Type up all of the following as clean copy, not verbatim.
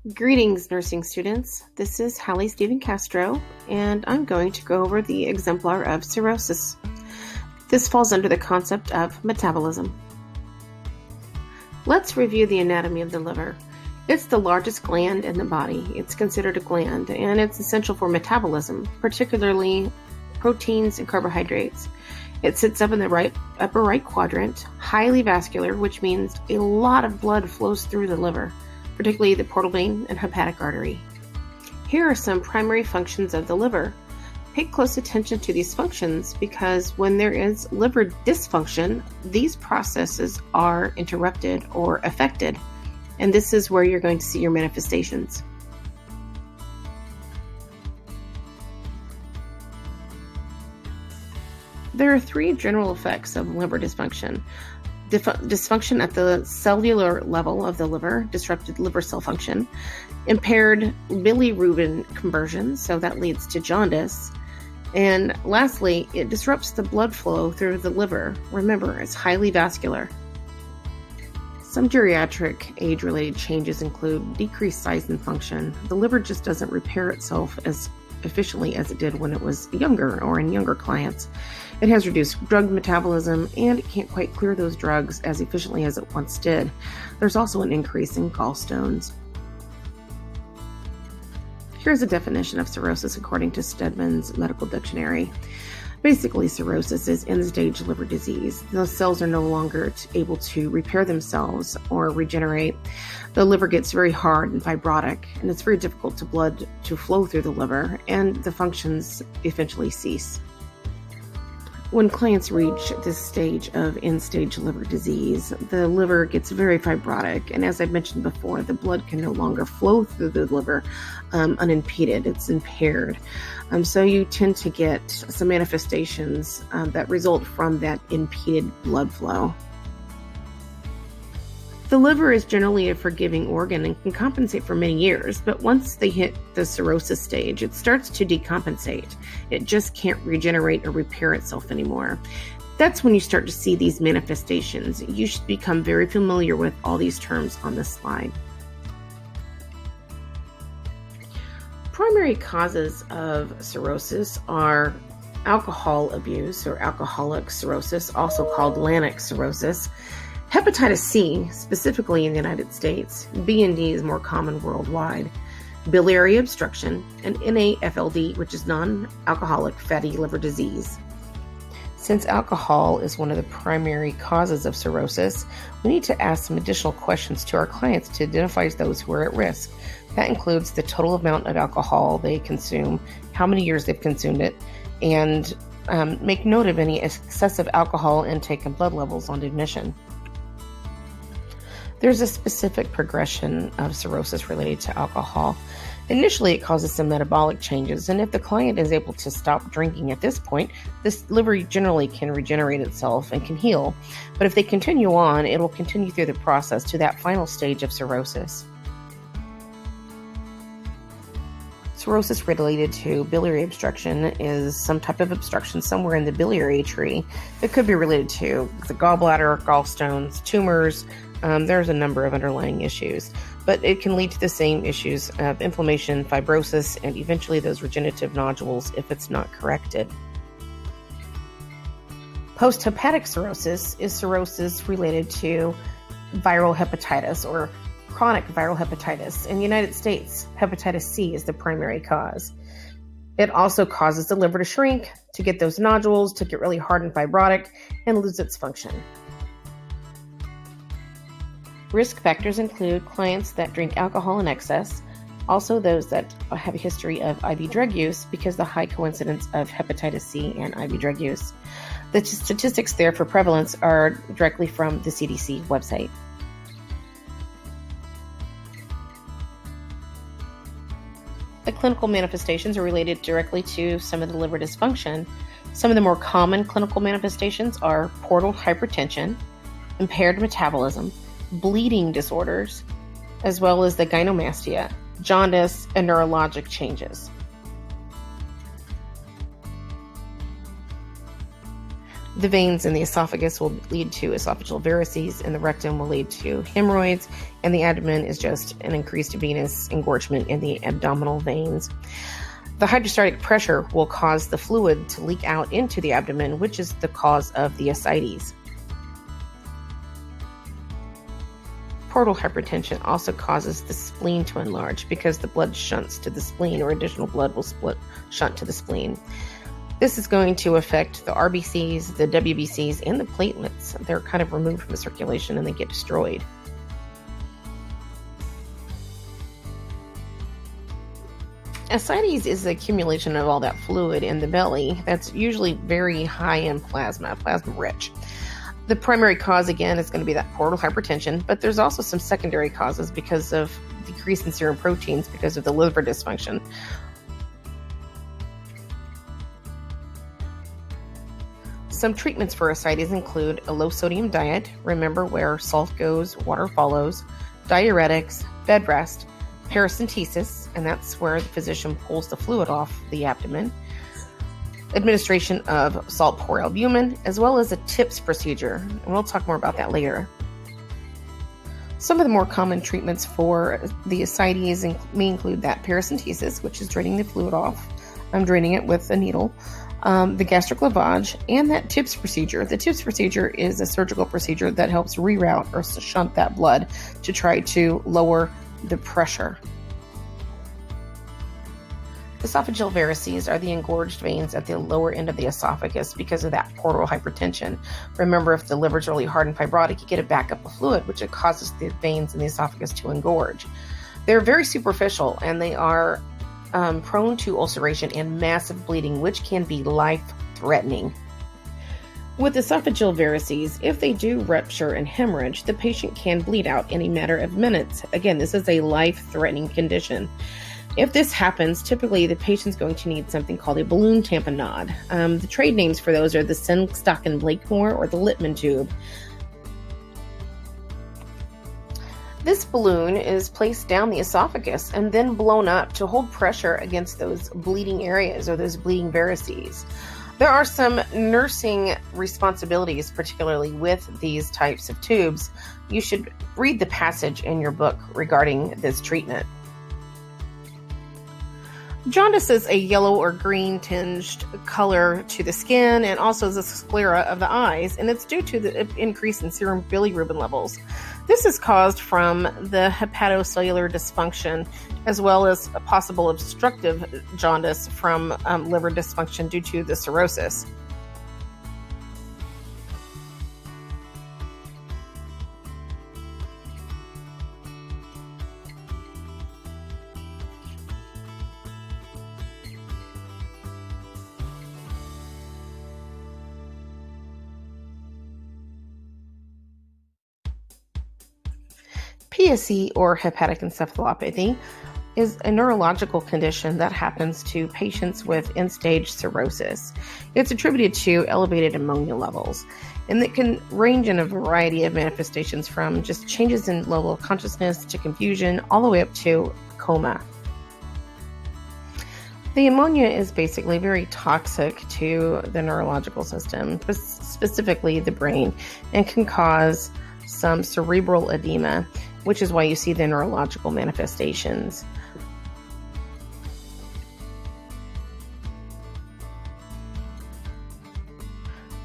Greetings, nursing students. This is Stephen-Castro, and I'm going to go over the exemplar of cirrhosis. This falls under the concept of metabolism. Let's review the anatomy of the liver. It's the largest gland in the body. It's considered a gland, and it's essential for metabolism, particularly proteins and carbohydrates. It sits up in the upper right quadrant, highly vascular, which means a lot of blood flows through the liver, particularly the portal vein and hepatic artery. Here are some primary functions of the liver. Pay close attention to these functions because when there is liver dysfunction, these processes are interrupted or affected, and this is where you're going to see your manifestations. There are three general effects of liver dysfunction. Dysfunction at the cellular level of the liver, disrupted liver cell function, impaired bilirubin conversion, so that leads to jaundice, and lastly, it disrupts the blood flow through the liver. Remember, it's highly vascular. Some geriatric age-related changes include decreased size and function. The liver just doesn't repair itself as efficiently as it did when it was younger or in younger clients. It has reduced drug metabolism, and it can't quite clear those drugs as efficiently as it once did. There's also an increase in gallstones. Here's a definition of cirrhosis according to Stedman's Medical Dictionary. Basically, cirrhosis is end-stage liver disease. The cells are no longer able to repair themselves or regenerate. The liver gets very hard and fibrotic, and it's very difficult for blood to flow through the liver, and the functions eventually cease. When clients reach this stage of end-stage liver disease, the liver gets very fibrotic, and as I mentioned before, the blood can no longer flow through the liver unimpeded. It's impaired. So you tend to get some manifestations that result from that impeded blood flow. The liver is generally a forgiving organ and can compensate for many years, but once they hit the cirrhosis stage, it starts to decompensate. It just can't regenerate or repair itself anymore. That's when you start to see these manifestations. You should become very familiar with all these terms on this slide. Primary causes of cirrhosis are alcohol abuse or alcoholic cirrhosis, also called lanic cirrhosis, hepatitis C, specifically in the United States. B and D is more common worldwide. Biliary obstruction, and NAFLD, which is non-alcoholic fatty liver disease. Since alcohol is one of the primary causes of cirrhosis, we need to ask some additional questions to our clients to identify those who are at risk. That includes the total amount of alcohol they consume, how many years they've consumed it, and make note of any excessive alcohol intake and blood levels on admission. There's a specific progression of cirrhosis related to alcohol. Initially, it causes some metabolic changes, and if the client is able to stop drinking at this point, this liver generally can regenerate itself and can heal. But if they continue on, it will continue through the process to that final stage of cirrhosis. Cirrhosis related to biliary obstruction is some type of obstruction somewhere in the biliary tree. It could be related to the gallbladder, gallstones, tumors. There's a number of underlying issues, but it can lead to the same issues of inflammation, fibrosis, and eventually those regenerative nodules if it's not corrected. Post-hepatic cirrhosis is cirrhosis related to viral hepatitis or chronic viral hepatitis. In the United States, hepatitis C is the primary cause. It also causes the liver to shrink, to get those nodules, to get really hard and fibrotic, and lose its function. Risk factors include clients that drink alcohol in excess, also those that have a history of IV drug use because of the high coincidence of hepatitis C and IV drug use. The statistics there for prevalence are directly from the CDC website. The clinical manifestations are related directly to some of the liver dysfunction. Some of the more common clinical manifestations are portal hypertension, impaired metabolism, bleeding disorders, as well as the gynecomastia, jaundice, and neurologic changes. The veins in the esophagus will lead to esophageal varices, and the rectum will lead to hemorrhoids, and the abdomen is just an increased venous engorgement in the abdominal veins. The hydrostatic pressure will cause the fluid to leak out into the abdomen, which is the cause of the ascites. Portal hypertension also causes the spleen to enlarge because the blood shunts to the spleen, or additional blood will shunt to the spleen. This is going to affect the RBCs, the WBCs, and the platelets. They're kind of removed from the circulation and they get destroyed. Ascites is the accumulation of all that fluid in the belly that's usually very high in plasma rich. The primary cause, again, is going to be that portal hypertension, but there's also some secondary causes because of decrease in serum proteins because of the liver dysfunction. Some treatments for ascites include a low-sodium diet, remember where salt goes, water follows, diuretics, bed rest, paracentesis, and that's where the physician pulls the fluid off the abdomen, administration of salt-poor albumin, as well as a TIPS procedure, and we'll talk more about that later. Some of the more common treatments for the ascites may include that paracentesis, which is draining the fluid off. I'm draining it with a needle. The gastric lavage, and that TIPS procedure. The TIPS procedure is a surgical procedure that helps reroute or shunt that blood to try to lower the pressure. Esophageal varices are the engorged veins at the lower end of the esophagus because of that portal hypertension. Remember, if the liver's really hard and fibrotic, you get a backup of fluid, which it causes the veins in the esophagus to engorge. They're very superficial, and they are prone to ulceration and massive bleeding, which can be life-threatening. With esophageal varices, if they do rupture and hemorrhage, the patient can bleed out in a matter of minutes. Again, this is a life-threatening condition. If this happens, typically the patient's going to need something called a balloon tamponade. The trade names for those are the Senstock-Blakemore or the Littman tube. This balloon is placed down the esophagus and then blown up to hold pressure against those bleeding areas or those bleeding varices. There are some nursing responsibilities, particularly with these types of tubes. You should read the passage in your book regarding this treatment. Jaundice is a yellow or green tinged color to the skin and also the sclera of the eyes, and it's due to the increase in serum bilirubin levels. This is caused from the hepatocellular dysfunction as well as a possible obstructive jaundice from liver dysfunction due to the cirrhosis. PSC, or hepatic encephalopathy, is a neurological condition that happens to patients with end-stage cirrhosis. It's attributed to elevated ammonia levels, and it can range in a variety of manifestations from just changes in level of consciousness to confusion, all the way up to coma. The ammonia is basically very toxic to the neurological system, specifically the brain, and can cause some cerebral edema, which is why you see the neurological manifestations.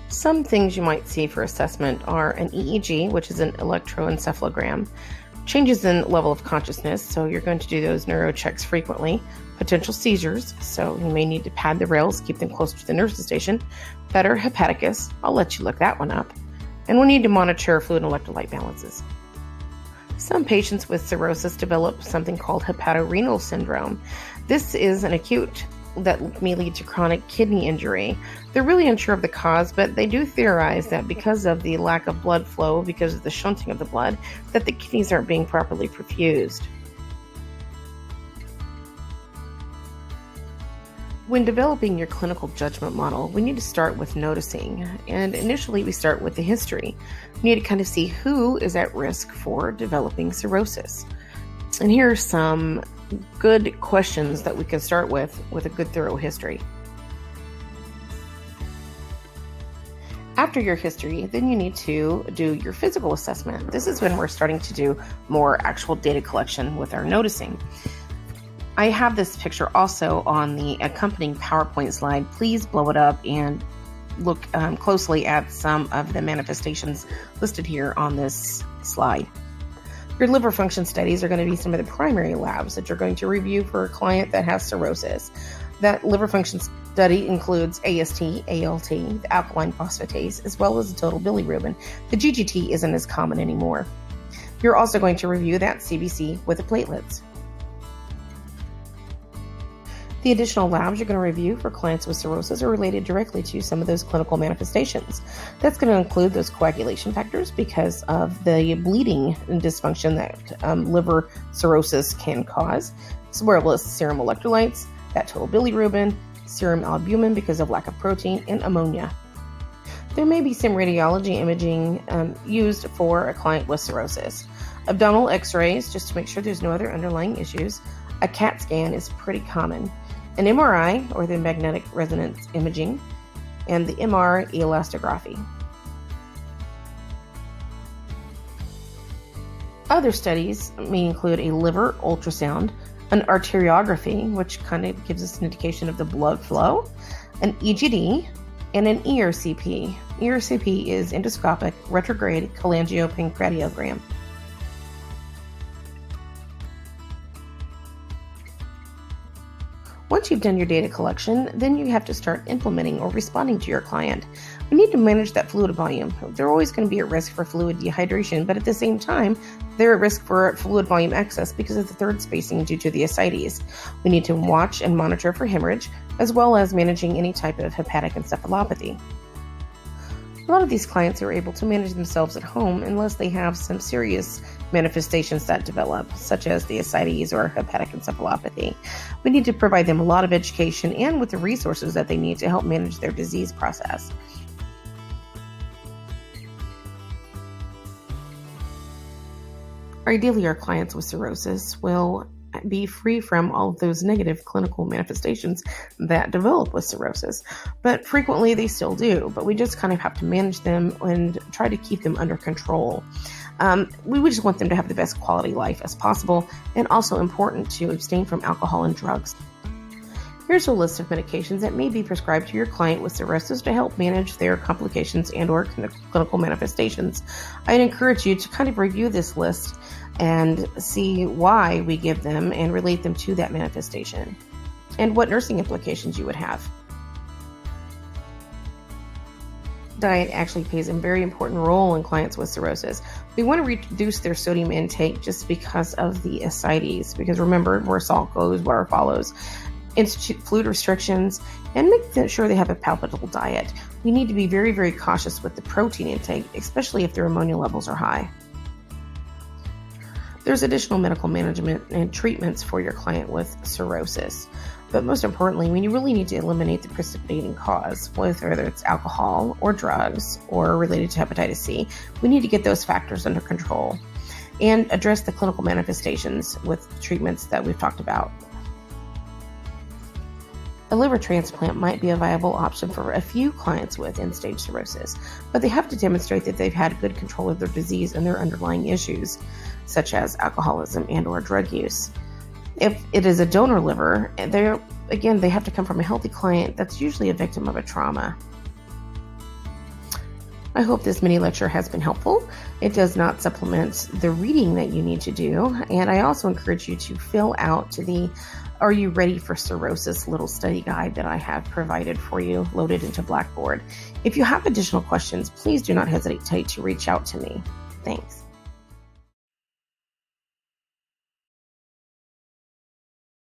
Some things you might see for assessment are an EEG, which is an electroencephalogram, changes in level of consciousness, so you're going to do those neuro checks frequently, potential seizures, so you may need to pad the rails, keep them close to the nervous station, better hepaticus, I'll let you look that one up, and we'll need to monitor fluid and electrolyte balances. Some patients with cirrhosis develop something called hepatorenal syndrome. This is an acute that may lead to chronic kidney injury. They're really unsure of the cause, but they do theorize that because of the lack of blood flow, because of the shunting of the blood, that the kidneys aren't being properly perfused. When developing your clinical judgment model, we need to start with noticing, and initially we start with the history. We need to kind of see who is at risk for developing cirrhosis. And here are some good questions that we can start with a good thorough history. After After your history, then you need to do your physical assessment. This is when we're starting to do more actual data collection with our noticing. I have this picture also on the accompanying PowerPoint slide. Please blow it up and look closely at some of the manifestations listed here on this slide. Your liver function studies are going to be some of the primary labs that you're going to review for a client that has cirrhosis. That liver function study includes AST, ALT, the alkaline phosphatase, as well as the total bilirubin. The GGT isn't as common anymore. You're also going to review that CBC with the platelets. The additional labs you're going to review for clients with cirrhosis are related directly to some of those clinical manifestations. That's going to include those coagulation factors because of the bleeding and dysfunction that liver cirrhosis can cause, as well as serum electrolytes, that total bilirubin, serum albumin because of lack of protein, and ammonia. There may be some radiology imaging used for a client with cirrhosis. Abdominal x-rays, just to make sure there's no other underlying issues. A CAT scan is pretty common. An MRI, or the magnetic resonance imaging, and the MR elastography. Other studies may include a liver ultrasound, an arteriography, which kind of gives us an indication of the blood flow, an EGD, and an ERCP. ERCP is endoscopic retrograde cholangiopancreatiogram. Once you've done your data collection, then you have to start implementing or responding to your client. We need to manage that fluid volume. They're always going to be at risk for fluid dehydration, but at the same time, they're at risk for fluid volume excess because of the third spacing due to the ascites. We need to watch and monitor for hemorrhage, as well as managing any type of hepatic encephalopathy. A lot of these clients are able to manage themselves at home unless they have some serious manifestations that develop, such as the ascites or hepatic encephalopathy. We need to provide them a lot of education and with the resources that they need to help manage their disease process. Ideally, our clients with cirrhosis will be free from all of those negative clinical manifestations that develop with cirrhosis. But frequently they still do, but we just kind of have to manage them and try to keep them under control. We would just want them to have the best quality life as possible, and also important to abstain from alcohol and drugs. Here's a list of medications that may be prescribed to your client with cirrhosis to help manage their complications and or clinical manifestations. I'd encourage you to kind of review this list and see why we give them and relate them to that manifestation and what nursing implications you would have. Diet actually plays a very important role in clients with cirrhosis. We want to reduce their sodium intake just because of the ascites, because remember, where salt goes, water follows. Institute fluid restrictions, and make sure they have a palatable diet. We need to be very, very cautious with the protein intake, especially if their ammonia levels are high. There's additional medical management and treatments for your client with cirrhosis. But most importantly, we really need to eliminate the precipitating cause, whether it's alcohol or drugs or related to hepatitis C. We need to get those factors under control and address the clinical manifestations with treatments that we've talked about. A liver transplant might be a viable option for a few clients with end-stage cirrhosis, but they have to demonstrate that they've had good control of their disease and their underlying issues, such as alcoholism and or drug use. If it is a donor liver, they have to come from a healthy client that's usually a victim of a trauma. I hope this mini lecture has been helpful. It does not supplement the reading that you need to do, and I also encourage you to fill out the Are You Ready for Cirrhosis little study guide that I have provided for you, loaded into Blackboard. If you have additional questions, please do not hesitate to reach out to me. Thanks.